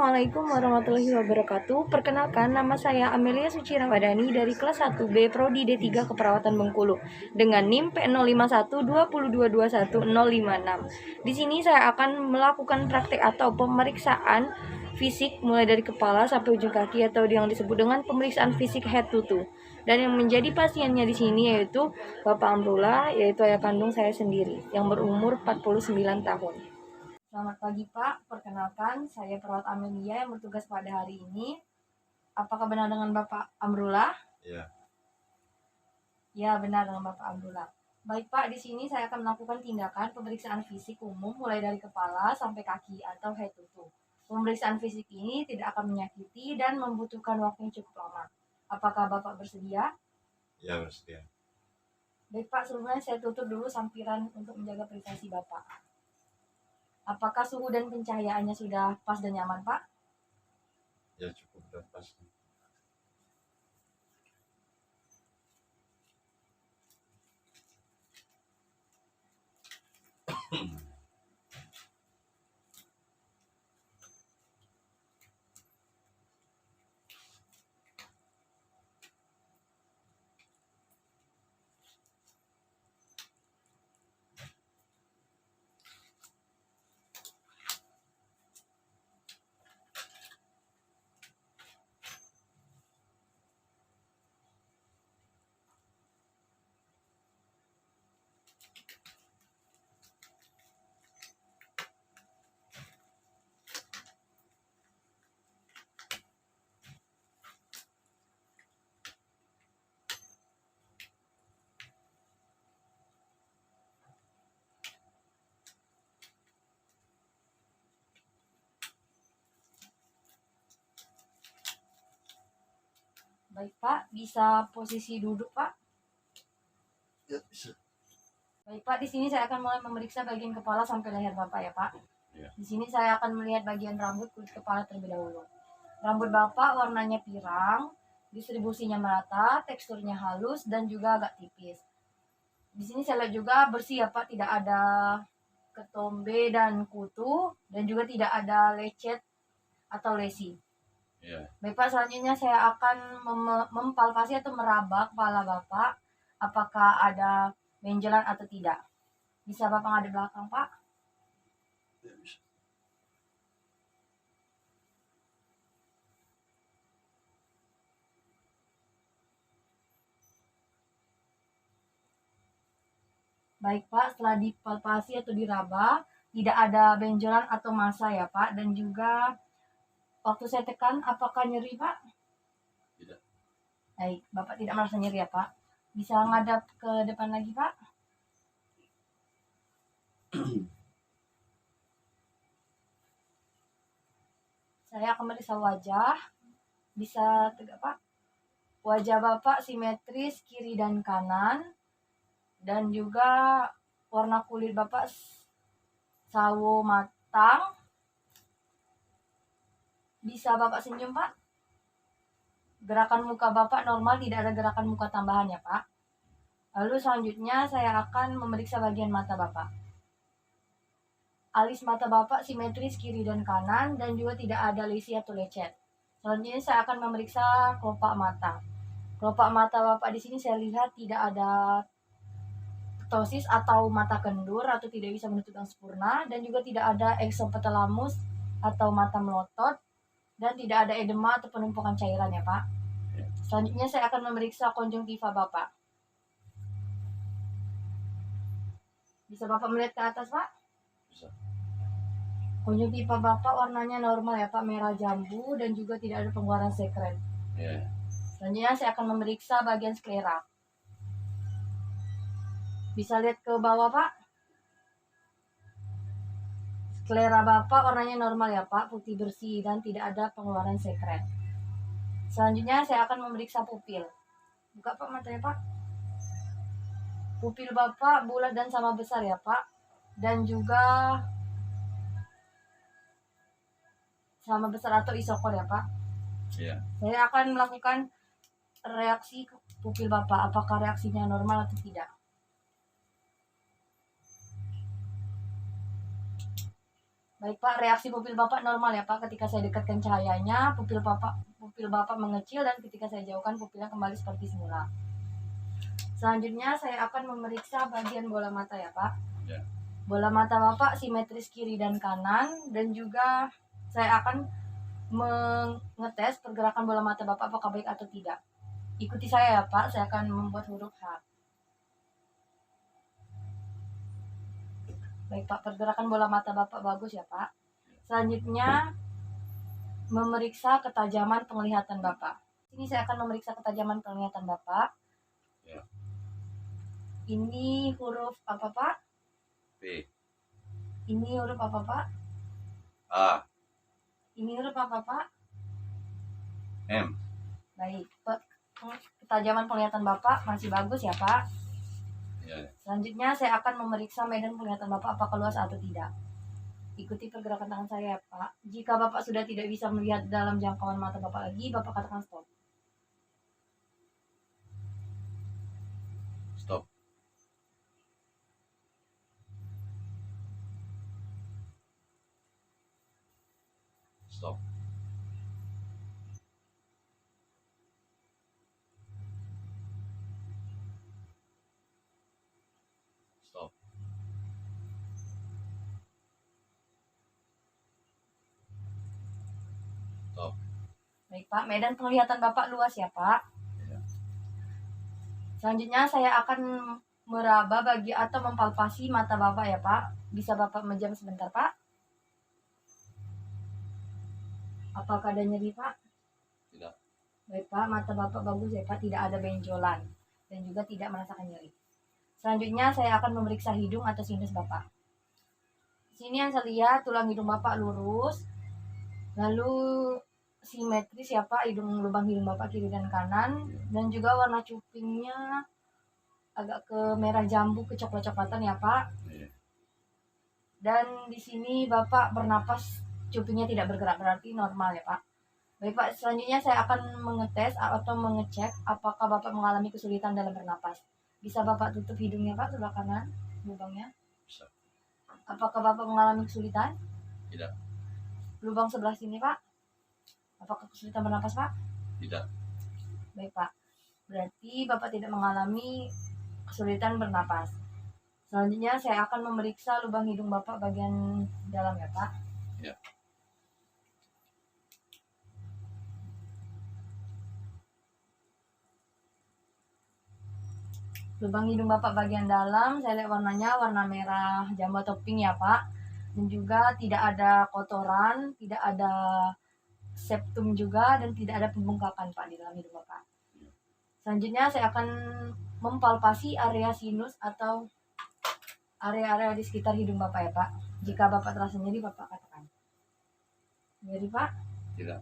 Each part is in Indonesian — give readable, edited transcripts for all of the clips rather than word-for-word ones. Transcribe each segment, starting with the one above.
Assalamualaikum warahmatullahi wabarakatuh. Perkenalkan, nama saya Amelia Suci Ramadhani dari kelas 1B Prodi D3 Keperawatan Bengkulu dengan NIM P05120221056. Di sini saya akan melakukan praktek atau pemeriksaan fisik mulai dari kepala sampai ujung kaki atau yang disebut dengan pemeriksaan fisik head to toe. Dan yang menjadi pasiennya di sini yaitu Bapak Amrullah, yaitu ayah kandung saya sendiri yang berumur 49 tahun. Selamat pagi Pak, perkenalkan saya perawat Amelia yang bertugas pada hari ini. Apakah benar dengan Bapak Amrullah? Ya. Ya, benar dengan Bapak Amrullah. Baik Pak, di sini saya akan melakukan tindakan pemeriksaan fisik umum mulai dari kepala sampai kaki atau head to toe. Pemeriksaan fisik ini tidak akan menyakiti dan membutuhkan waktu yang cukup lama. Apakah Bapak bersedia? Ya, bersedia. Baik Pak, sebelumnya saya tutup dulu sampiran untuk menjaga privasi Bapak. Apakah suhu dan pencahayaannya sudah pas dan nyaman, Pak? Ya, cukup dan pas. Baik, Pak. Bisa posisi duduk, Pak? Ya, bisa. Baik, Pak. Di sini saya akan mulai memeriksa bagian kepala sampai leher Bapak ya, Pak. Ya. Di sini saya akan melihat bagian rambut kulit kepala terlebih dahulu. Rambut Bapak warnanya pirang, distribusinya merata, teksturnya halus, dan juga agak tipis. Di sini saya lihat juga bersih ya, Pak. Tidak ada ketombe dan kutu, dan juga tidak ada lecet atau lesi. Ya. Baik Pak, selanjutnya saya akan mempalpasi atau meraba kepala Bapak. Apakah ada benjolan atau tidak? Bisa Bapak ngadep belakang, Pak? Ya, bisa. Baik Pak, setelah dipalpasi atau diraba, tidak ada benjolan atau massa ya Pak. Dan juga waktu saya tekan, apakah nyeri Pak? Tidak. Baik, Bapak tidak merasa nyeri ya Pak. Bisa ngadap ke depan lagi Pak? Saya akan meriksa wajah. Bisa tegak Pak? Wajah Bapak simetris kiri dan kanan. Dan juga warna kulit Bapak sawo matang. Bisa Bapak senyum Pak? Gerakan muka Bapak normal, tidak ada gerakan muka tambahan ya Pak. Lalu selanjutnya saya akan memeriksa bagian mata Bapak. Alis mata Bapak simetris kiri dan kanan dan juga tidak ada lesi atau lecet. Selanjutnya saya akan memeriksa kelopak mata. Kelopak mata Bapak di sini saya lihat tidak ada ptosis atau mata kendur atau tidak bisa menutup yang sempurna, dan juga tidak ada eksophthalmus atau mata melotot, dan tidak ada edema atau penumpukan cairan ya Pak. Selanjutnya saya akan memeriksa konjungtiva Bapak. Bisa Bapak melihat ke atas Pak? Bisa. Konjungtiva Bapak warnanya normal ya Pak, merah jambu dan juga tidak ada pengeluaran sekret. Ya. Selanjutnya saya akan memeriksa bagian sklera. Bisa lihat ke bawah Pak? Sklera Bapak warnanya normal ya Pak, putih bersih dan tidak ada pengeluaran sekret. Selanjutnya saya akan memeriksa pupil. Buka Pak matanya Pak. Pupil Bapak bulat dan sama besar ya Pak. Dan juga sama besar atau isokor ya Pak. Ya. Saya akan melakukan reaksi pupil Bapak. Apakah reaksinya normal atau tidak? Baik Pak, reaksi pupil Bapak normal ya Pak. Ketika saya dekatkan cahayanya, pupil Bapak mengecil, dan ketika saya jauhkan pupilnya kembali seperti semula. Selanjutnya saya akan memeriksa bagian bola mata ya Pak. Ya. Bola mata Bapak simetris kiri dan kanan, dan juga saya akan mengetes pergerakan bola mata Bapak apakah baik atau tidak. Ikuti saya ya Pak, saya akan membuat huruf H. Baik Pak, pergerakan bola mata Bapak bagus ya Pak. Selanjutnya memeriksa ketajaman penglihatan Bapak. Ini saya akan memeriksa ketajaman penglihatan Bapak. Ya. Ini huruf apa Pak? P. Ini huruf apa Pak? A. Ini huruf apa Pak? M. Baik, ketajaman penglihatan Bapak masih bagus ya Pak. Ya. Selanjutnya saya akan memeriksa medan penglihatan Bapak apakah luas atau tidak. Ikuti pergerakan tangan saya ya Pak. Jika Bapak sudah tidak bisa melihat dalam jangkauan mata Bapak lagi, Bapak katakan stop. Stop. Stop. Stop. Stop. Baik Pak, medan penglihatan Bapak luas ya Pak. Ya. Selanjutnya saya akan meraba bagi atau mempalpasi mata Bapak ya Pak. Bisa Bapak menjam sebentar Pak? Apakah ada nyeri Pak? Tidak. Baik Pak, mata Bapak bagus ya Pak, tidak ada benjolan dan juga tidak merasakan nyeri. Selanjutnya saya akan memeriksa hidung atau sinus Bapak. Sini yang saya lihat tulang hidung Bapak lurus, lalu simetris ya Pak, lubang hidung Bapak kiri dan kanan, dan juga warna cupingnya agak ke merah jambu ke coklat-coklatan ya Pak. Ya. Dan di sini Bapak bernapas, cupingnya tidak bergerak, berarti normal ya Pak. Baik Pak, selanjutnya saya akan mengetes atau mengecek apakah Bapak mengalami kesulitan dalam bernapas. Bisa Bapak tutup hidungnya Pak, sebelah kanan lubangnya. Bisa. Apakah Bapak mengalami kesulitan? Tidak. Lubang sebelah sini Pak, apakah kesulitan bernapas Pak? Tidak. Baik Pak, berarti Bapak tidak mengalami kesulitan bernapas. Selanjutnya saya akan memeriksa lubang hidung Bapak bagian dalam ya Pak. Ya. Lubang hidung Bapak bagian dalam, saya lihat warnanya warna merah jambu atau pink ya Pak. Dan juga tidak ada kotoran, tidak ada septum juga, dan tidak ada pembengkakan Pak di dalam hidung Bapak. Selanjutnya saya akan mempalpasi area sinus atau area-area di sekitar hidung Bapak ya Pak. Jika Bapak terasa nyeri, Bapak katakan. Nyeri Pak? Tidak.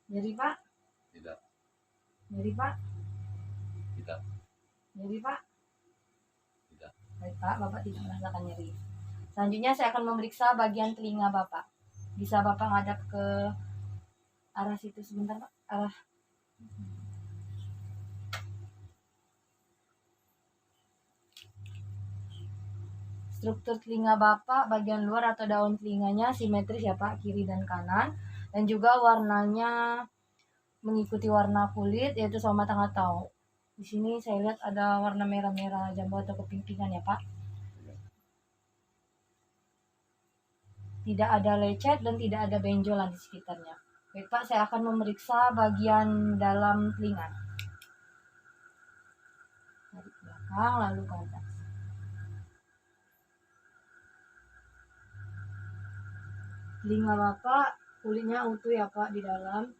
Nyeri Pak? Tidak. Nyeri Pak? Tidak. Nyeri Pak? Tidak. Baik Pak, Bapak tidak merasakan nyeri. Selanjutnya saya akan memeriksa bagian telinga Bapak. Bisa Bapak ngadap ke arah situ sebentar Pak? Struktur telinga Bapak bagian luar atau daun telinganya simetris ya Pak, kiri dan kanan. Dan juga warnanya mengikuti warna kulit, yaitu sama matang atau. Di sini saya lihat ada warna merah-merah jambu atau kepingpingan ya Pak. Tidak ada lecet dan tidak ada benjolan di sekitarnya. Baik Pak, saya akan memeriksa bagian dalam telinga. Dari belakang lalu ke atas. Telinga Bapak kulitnya utuh ya Pak di dalam,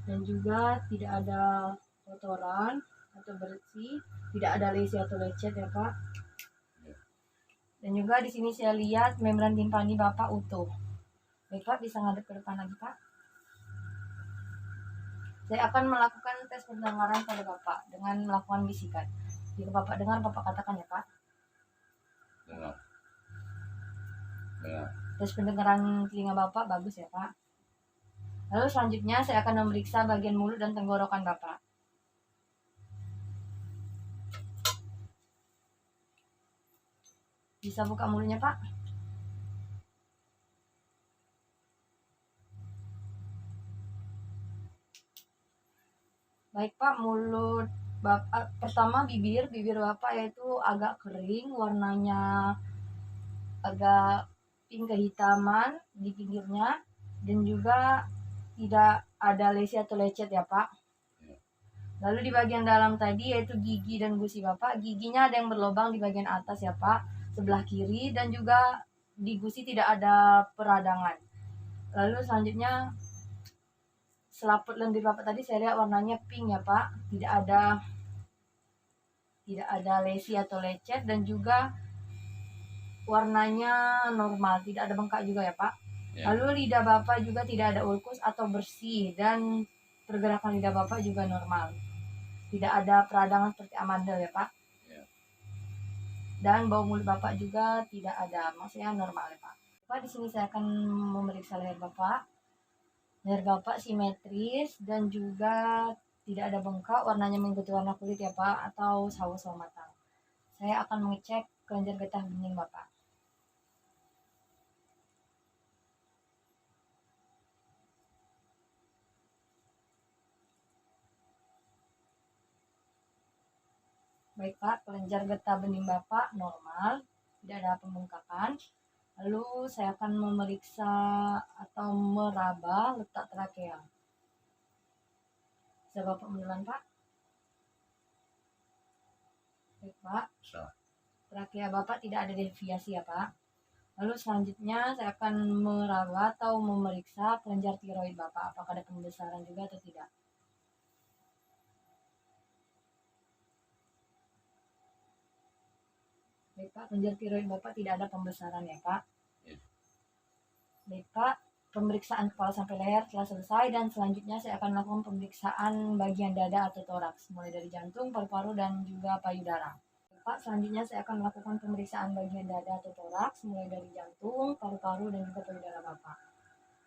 dan juga tidak ada kotoran atau bersih, tidak ada lesi atau lecet ya Pak. Dan juga di sini saya lihat membran timpani Bapak utuh. Baik Pak, bisa ngadep ke depan lagi Pak. Saya akan melakukan tes pendengaran pada Bapak dengan melakukan bisikan. Jika Bapak dengar, Bapak katakan ya Pak. Dengar. Dengar. Tes pendengaran telinga Bapak bagus ya Pak. Lalu selanjutnya saya akan memeriksa bagian mulut dan tenggorokan Bapak. Bisa buka mulutnya Pak? Baik Pak, mulut Bapak pertama bibir Bapak yaitu agak kering, warnanya agak pink kehitaman di pinggirnya, dan juga tidak ada lesi atau lecet ya Pak. Ya. Lalu di bagian dalam tadi yaitu gigi dan gusi Bapak, giginya ada yang berlubang di bagian atas ya Pak, sebelah kiri, dan juga di gusi tidak ada peradangan. Lalu selanjutnya selaput lendir Bapak tadi saya lihat warnanya pink ya Pak, tidak ada lesi atau lecet, dan juga warnanya normal, tidak ada bengkak juga ya Pak. Ya. Lalu lidah Bapak juga tidak ada ulkus atau bersih, dan pergerakan lidah Bapak juga normal. Tidak ada peradangan seperti amandel ya Pak. Ya. Dan bau mulut Bapak juga tidak ada, maksudnya normal ya Pak. Pak, di sini saya akan memeriksa leher Bapak. Leher Bapak simetris dan juga tidak ada bengkak, warnanya mengikuti warna kulit ya Pak, atau sawo-sawo matang. Saya akan mengecek kelenjar getah bening Bapak. Baik Pak, kelenjar getah bening Bapak normal, tidak ada pembengkakan. Lalu saya akan memeriksa atau meraba letak trakea. Bisa Bapak mendelan Pak? Baik Pak, Bisa. trakea Bapak tidak ada deviasi ya Pak. Lalu selanjutnya saya akan meraba atau memeriksa kelenjar tiroid Bapak, apakah ada pembesaran juga atau tidak. Baik Pak, kelenjar tiroid Bapak tidak ada pembesaran ya Pak. Ya. Baik Pak, pemeriksaan kepala sampai leher telah selesai, dan selanjutnya saya akan melakukan pemeriksaan bagian dada atau toraks, mulai dari jantung, paru-paru, dan juga payudara. Pak, selanjutnya saya akan melakukan pemeriksaan bagian dada atau toraks, mulai dari jantung, paru-paru, dan juga payudara Bapak.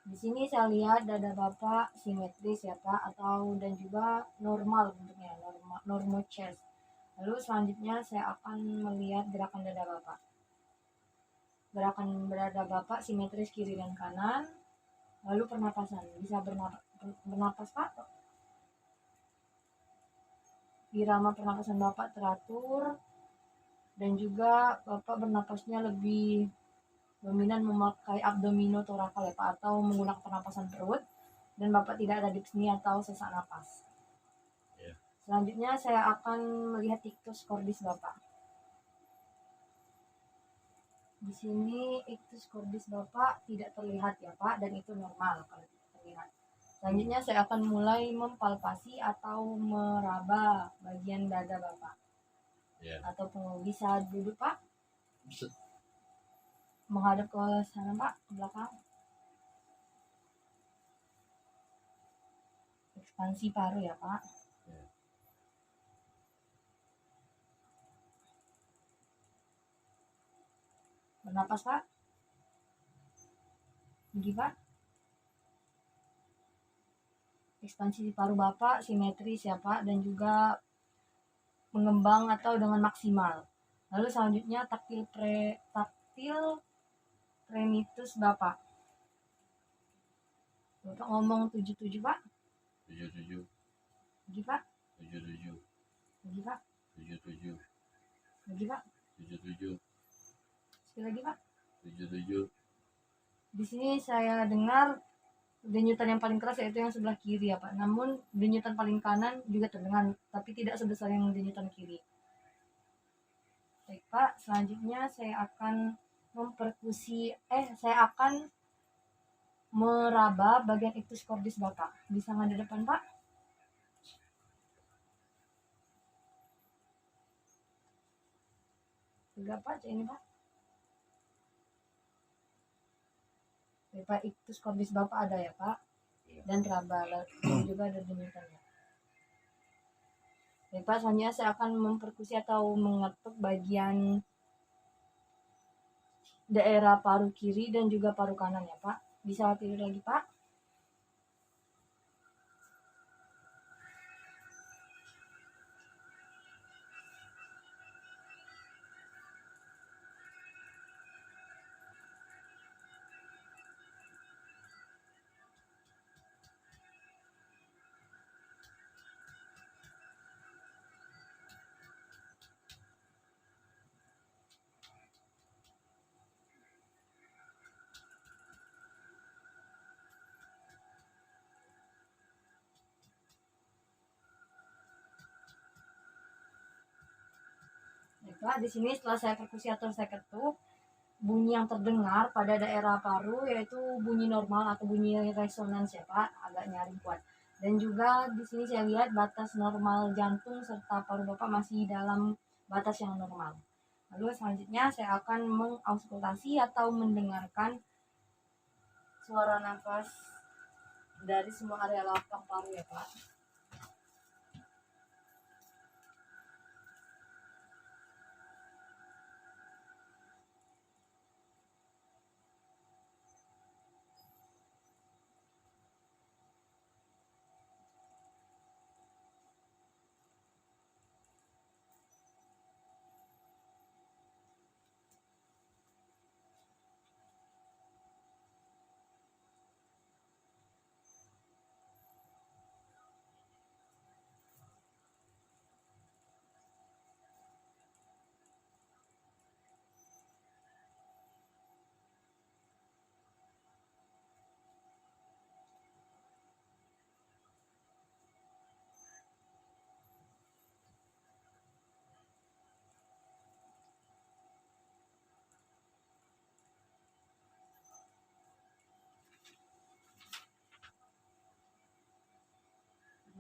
Di sini saya lihat dada Bapak simetris ya Pak, dan juga normal bentuknya, normal chest. Lalu selanjutnya saya akan melihat gerakan dada Bapak. Gerakan dada Bapak simetris kiri dan kanan. Lalu pernapasan, bisa bernapas Pak? Irama pernapasan Bapak teratur, dan juga Bapak bernapasnya lebih dominan memakai abdominotorakal ya Pak, atau menggunakan pernapasan perut, dan Bapak tidak ada dyspnea atau sesak napas. Ya. Selanjutnya saya akan melihat ictus cordis Bapak. Di sini ictus cordis Bapak tidak terlihat ya Pak, dan itu normal kalau terlihat. Selanjutnya saya akan mulai mempalpasi atau meraba bagian dada Bapak. Ya. Atau bisa duduk Pak, Bisa. menghadap ke sana Pak, ke belakang. Ekspansi paru ya Pak. Ya. Bernapas Pak. Tinggi Pak. Ekspansi paru Bapak simetris ya Pak, dan juga mengembang atau dengan maksimal. Lalu selanjutnya taktil prenitus Bapak. Bapak ngomong 77 Pak. 77. Lagi Pak. 77. Lagi Pak. 77. Lagi Pak. 77. Sekali lagi Pak. 77. Di sini saya dengar denyutan yang paling keras yaitu yang sebelah kiri ya Pak. Namun denyutan paling kanan juga terdengar, tapi tidak sebesar yang denyutan kiri. Baik Pak, selanjutnya saya akan meraba bagian ictus cordis Bapak. Bisa ngadep depan Pak? Tegak Pak, ini Pak. Baik Pak, ictus cordis Bapak ada ya Pak, dan raba, dan juga ada denyutannya. Baik Pak, selanjutnya saya akan memperkusi atau mengetuk bagian daerah paru kiri dan juga paru kanan ya Pak. Bisa tidur lagi Pak. Baiklah, di sini setelah saya perkusi atau saya ketuk, bunyi yang terdengar pada daerah paru yaitu bunyi normal atau bunyi resonans ya Pak, agak nyaring kuat. Dan juga di sini saya lihat batas normal jantung serta paru Bapak masih dalam batas yang normal. Lalu selanjutnya saya akan mengauskultasi atau mendengarkan suara nafas dari semua area lapang paru ya Pak.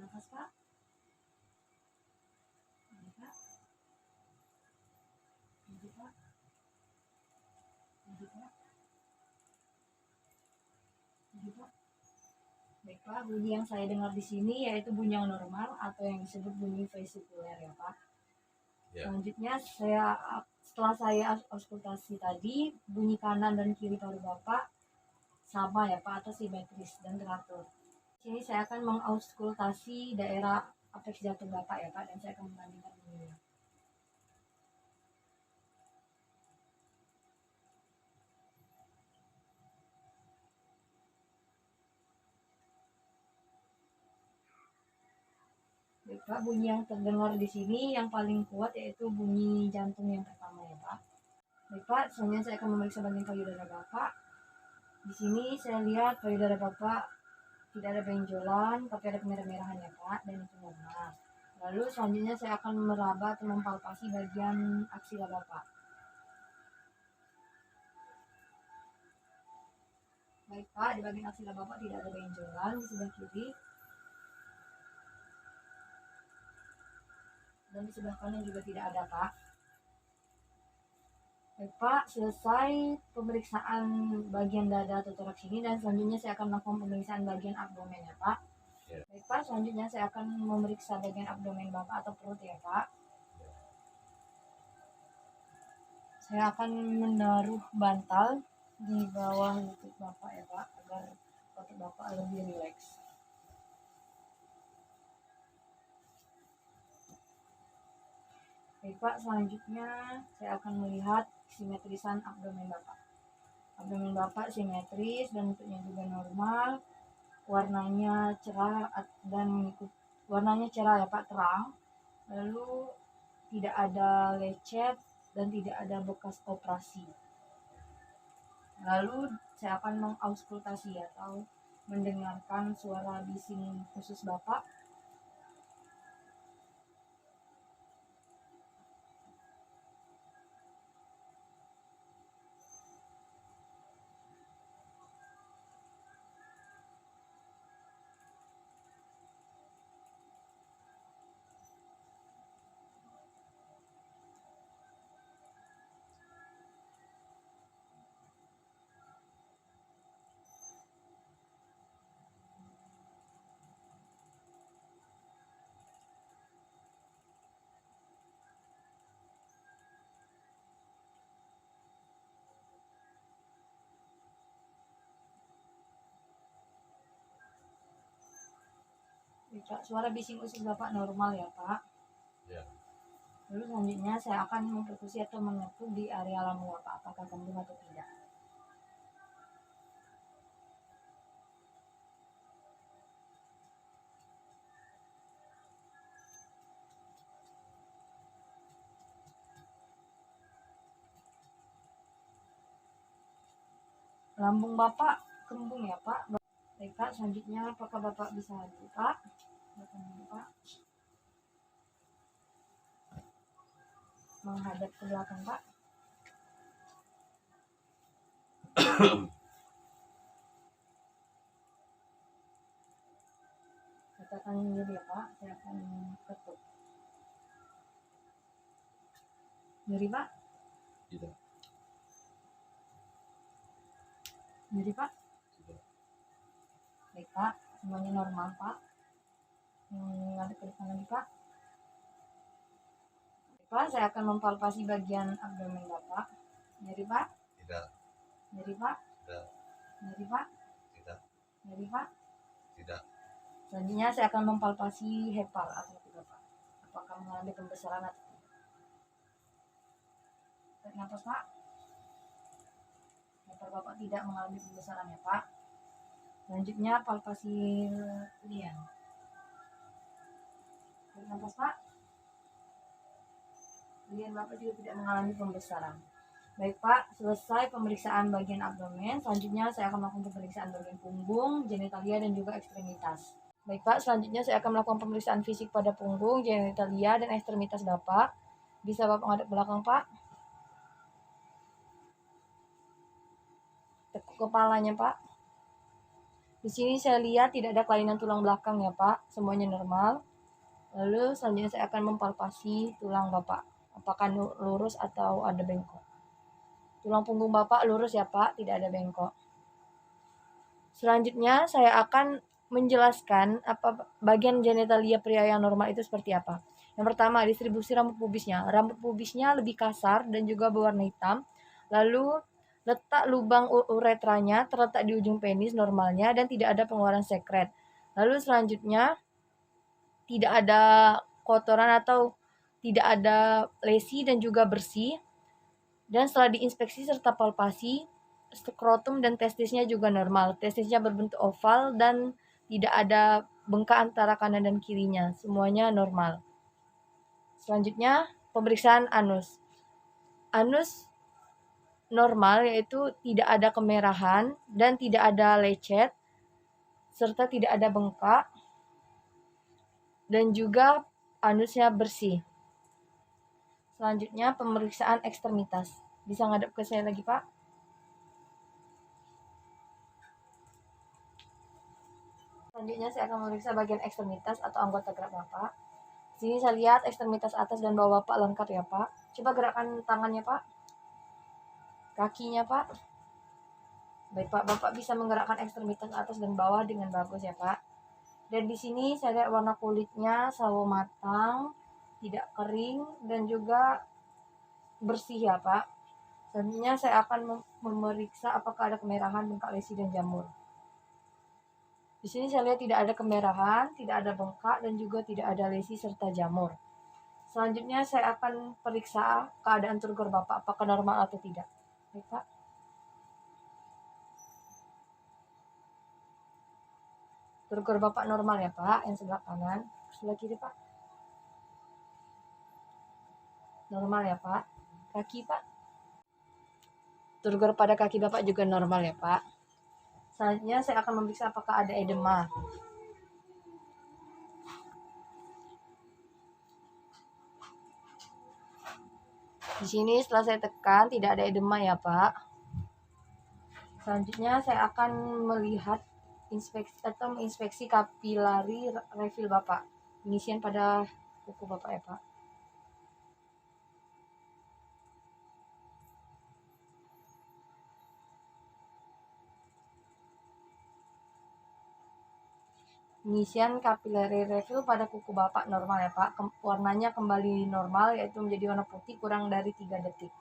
Nafas Pak. Ini, Pak. Ini, Pak. Ini, Pak. Ini, Pak. Baiklah, bunyi yang saya dengar di sini yaitu bunyi yang normal atau yang disebut bunyi vesikuler ya Pak. Ya. Selanjutnya setelah saya auskultasi tadi, bunyi kanan dan kiri paru Bapak sama ya Pak atau simetris dan teratur. Di sini saya akan mengauskultasi daerah apeks jantung Bapak ya Pak dan saya akan membandingkan bunyinya. Baik Pak, bunyi yang terdengar di sini yang paling kuat yaitu bunyi jantung yang pertama ya Pak. Baik Pak, selanjutnya saya akan memeriksa bagian payudara Bapak. Di sini saya lihat payudara Bapak tidak ada benjolan, tapi ada kemerah-merahan ya Pak, dan itu normal. Lalu selanjutnya saya akan meraba atau mempalpasi bagian aksila Bapak. Baik Pak, di bagian aksila Bapak tidak ada benjolan di sebelah kiri. Dan di sebelah kanan juga tidak ada Pak. Baik Pak, selesai pemeriksaan bagian dada atau toraks ini dan selanjutnya saya akan melakukan pemeriksaan bagian abdomen ya Pak. Ya. Baik Pak, selanjutnya saya akan memeriksa bagian abdomen Bapak atau perut ya Pak. Saya akan menaruh bantal di bawah lutut Bapak ya Pak agar otot Bapak lebih rileks. Baik Pak, selanjutnya saya akan melihat simetrisan abdomen Bapak. Abdomen Bapak simetris dan bentuknya juga normal. Warnanya cerah dan warnanya cerah ya Pak, terang. Lalu tidak ada lecet dan tidak ada bekas operasi. Lalu saya akan mengauskultasi atau mendengarkan suara bising usus Bapak. Pak, suara bising usus Bapak normal ya Pak. Ya. Lalu selanjutnya saya akan memperkusi atau mengetuk di area lambung Bapak, apakah kembung atau tidak. Lambung Bapak kembung ya Pak. Baik Pak, selanjutnya apakah Bapak bisa buka? Bapak. menghadap ke belakang Pak. Katakan nyeri ya Pak, saya akan ketuk. Nyeri Pak? Tidak. Nyeri Pak? Tidak. Baik Pak, semuanya normal Pak. Ngadep ke depan lagi Pak. Baik, Pak, saya akan mempalpasi bagian abdomen Bapak. Nyeri Pak? Tidak. Nyeri Pak? Tidak. Nyeri Pak? Tidak. Nyeri Pak? Tidak. Selanjutnya saya akan mempalpasi hepal atau tidak Pak. Apakah mengalami pembesaran atau tidak? Tarik nafas Pak. Hepal Bapak tidak mengalami pembesaran ya Pak. Selanjutnya palpasi lian. Tarik nafas Pak. Lian Bapak juga tidak mengalami pembesaran. Baik Pak, selesai pemeriksaan bagian abdomen. Selanjutnya saya akan melakukan pemeriksaan bagian punggung, genitalia, dan juga ekstremitas. Baik Pak, selanjutnya saya akan melakukan pemeriksaan fisik pada punggung, genitalia, dan ekstremitas Bapak. Bisa Bapak menghadap belakang Pak. Tekuk kepalanya Pak. Di sini saya lihat tidak ada kelainan tulang belakang ya Pak, semuanya normal. Lalu selanjutnya saya akan mempalpasi tulang Bapak, apakah lurus atau ada bengkok. Tulang punggung Bapak lurus ya Pak, tidak ada bengkok. Selanjutnya saya akan menjelaskan apa bagian genitalia pria yang normal itu seperti apa. Yang pertama, distribusi rambut pubisnya. Rambut pubisnya lebih kasar dan juga berwarna hitam. Lalu letak lubang uretranya terletak di ujung penis normalnya dan tidak ada pengeluaran sekret. Lalu selanjutnya tidak ada kotoran atau tidak ada lesi dan juga bersih. Dan setelah diinspeksi serta palpasi, skrotum dan testisnya juga normal. Testisnya berbentuk oval dan tidak ada bengkak antara kanan dan kirinya. Semuanya normal. Selanjutnya, pemeriksaan anus. Anus normal, yaitu tidak ada kemerahan dan tidak ada lecet, serta tidak ada bengkak, dan juga anusnya bersih. Selanjutnya, pemeriksaan ekstremitas. Bisa ngadep ke saya lagi, Pak? Selanjutnya, saya akan memeriksa bagian ekstremitas atau anggota gerak Bapak. Sini saya lihat ekstremitas atas dan bawah Bapak lengkap ya, Pak. Coba gerakan tangannya, Pak. Kakinya, Pak. Baik, Pak. Bapak bisa menggerakkan ekstremitas atas dan bawah dengan bagus ya, Pak. Dan di sini saya lihat warna kulitnya sawo matang, tidak kering, dan juga bersih ya, Pak. Selanjutnya saya akan memeriksa apakah ada kemerahan, bengkak, lesi, dan jamur. Di sini saya lihat tidak ada kemerahan, tidak ada bengkak, dan juga tidak ada lesi serta jamur. Selanjutnya saya akan periksa keadaan turgor Bapak, apakah normal atau tidak. Baik, Pak. Turgor Bapak normal ya, Pak, yang sebelah kanan. Sebelah kiri, Pak. Normal ya, Pak. Kaki, Pak. Turgor pada kaki Bapak juga normal ya, Pak. Selanjutnya saya akan memeriksa apakah ada edema. Di sini setelah saya tekan tidak ada edema ya, Pak. Selanjutnya saya akan melihat menginspeksi kapilari refill Bapak. Pengisian pada kuku Bapak ya, Pak. Pengisian kapilari refill pada kuku Bapak normal ya, Pak. Warnanya kembali normal, yaitu menjadi warna putih kurang dari 3 detik.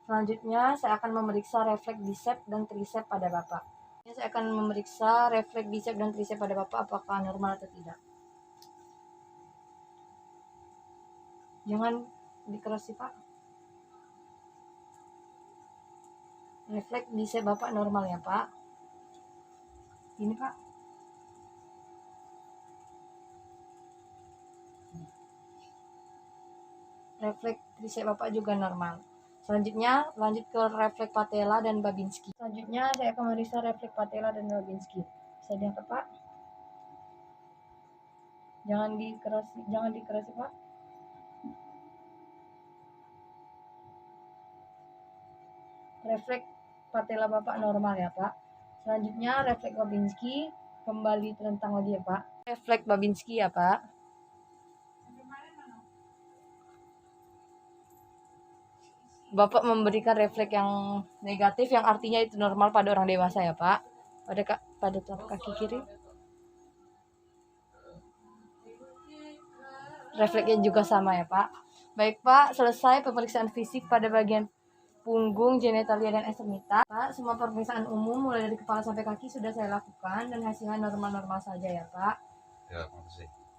Selanjutnya saya akan memeriksa refleks bicep dan tricep pada Bapak. Saya akan memeriksa refleks bicep dan tricep pada Bapak apakah normal atau tidak. Jangan dikerasi, Pak. Refleks bicep Bapak normal ya, Pak. Ini, Pak. Refleks tricep Bapak juga normal. Selanjutnya lanjut ke refleks patella dan Babinski. Selanjutnya saya akan memeriksa refleks patella dan Babinski. Bisa diangkat, Pak. Jangan dikerasi, Pak. refleks patella Bapak normal ya Pak. Selanjutnya refleks Babinski, kembali terentang lagi ya Pak. Refleks Babinski ya Pak. Bapak memberikan refleks yang negatif yang artinya itu normal pada orang dewasa ya Pak. Pada telapak kaki kiri. Refleksnya juga sama ya Pak. Baik Pak, selesai pemeriksaan fisik pada bagian punggung, genitalia, dan ekstremitas. Pak, semua pemeriksaan umum mulai dari kepala sampai kaki sudah saya lakukan dan hasilnya normal-normal saja ya Pak. Ya, makasih.